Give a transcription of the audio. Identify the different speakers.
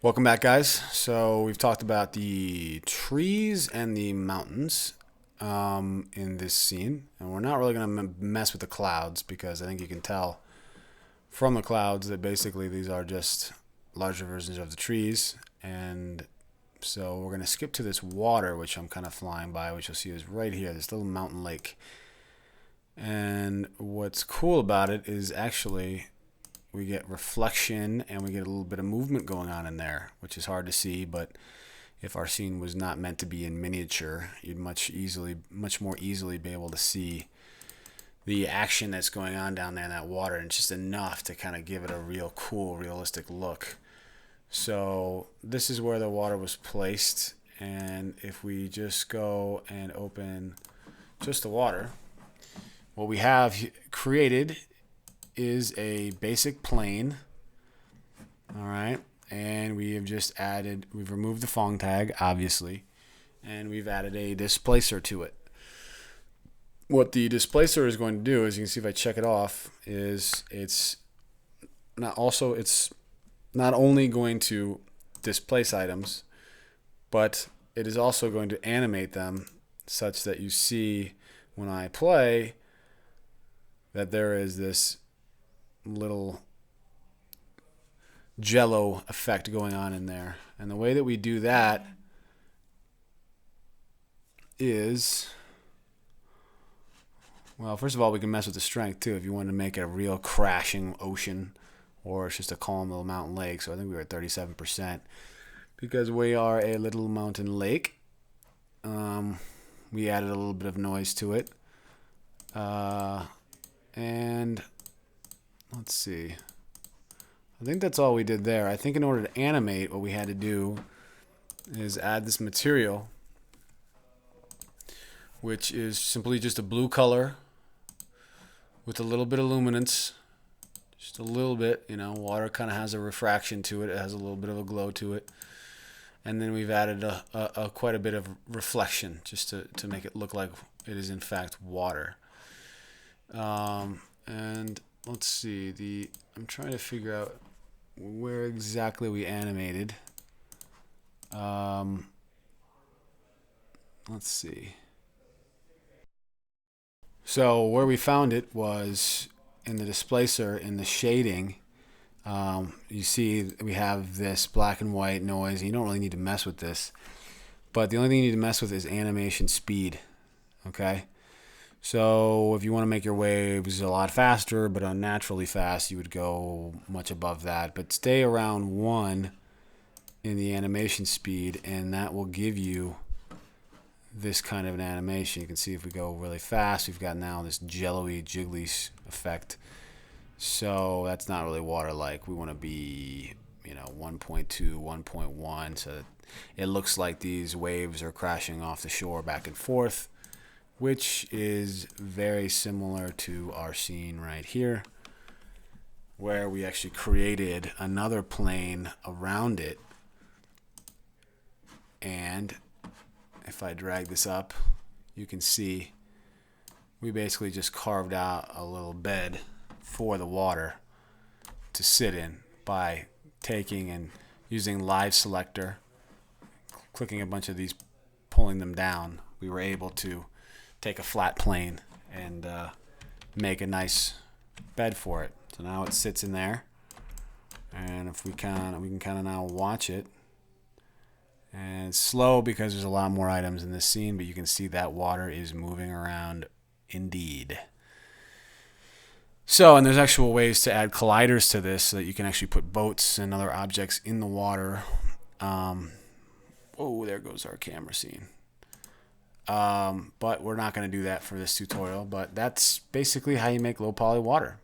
Speaker 1: Welcome back, guys. So we've talked about the trees and the mountains in this scene, and we're not really going to mess with the clouds because I think you can tell from the clouds that basically these are just larger versions of the trees. And so we're going to skip to this water, which I'm kind of flying by, which you'll see is right here, this little mountain lake. And what's cool about it is actually we get reflection and we get a little bit of movement going on in there, which is hard to see, but if our scene was not meant to be in miniature, you'd much more easily be able to see the action that's going on down there in that water, and it's just enough to kind of give it a real cool, realistic look. So this is where the water was placed, and if we just go and open just the water, what we have created is a basic plane. All right. And we've removed the Phong tag, obviously, and we've added a displacer to it. What the displacer is going to do is, you can see if I check it off, is it's not only going to displace items, but it is also going to animate them such that you see when I play that there is this little jello effect going on in there. And the way that we do that is, well, first of all, we can mess with the strength too if you want to make it a real crashing ocean, or it's just a calm little mountain lake. So I think we were at 37% because we are a little mountain lake. We added a little bit of noise to it. And let's see. I think that's all we did there. I think in order to animate, what we had to do is add this material, which is simply just a blue color with a little bit of luminance. Just a little bit, water kind of has a refraction to it. It has a little bit of a glow to it. And then we've added quite a bit of reflection just to make it look like it is in fact water. And let's see, I'm trying to figure out where exactly we animated. Let's see. So where we found it was in the displacer, in the shading. You see we have this black and white noise, and you don't really need to mess with this. But the only thing you need to mess with is animation speed. Okay? So if you want to make your waves a lot faster, but unnaturally fast, you would go much above that. But stay around 1 in the animation speed, and that will give you this kind of an animation. You can see if we go really fast, we've got now this jello-y, jiggly effect. So that's not really water-like. We want to be, 1.2, 1.1, so that it looks like these waves are crashing off the shore back and forth, which is very similar to our scene right here, where we actually created another plane around it. And if I drag this up, you can see we basically just carved out a little bed for the water to sit in by taking and using Live Selector, clicking a bunch of these, pulling them down. We were able to take a flat plane and make a nice bed for it. So now it sits in there, and if we can kind of now watch it. And it's slow because there's a lot more items in this scene, but you can see that water is moving around indeed. So, and there's actual ways to add colliders to this so that you can actually put boats and other objects in the water. Oh, there goes our camera scene. But we're not going to do that for this tutorial. But that's basically how you make low poly water.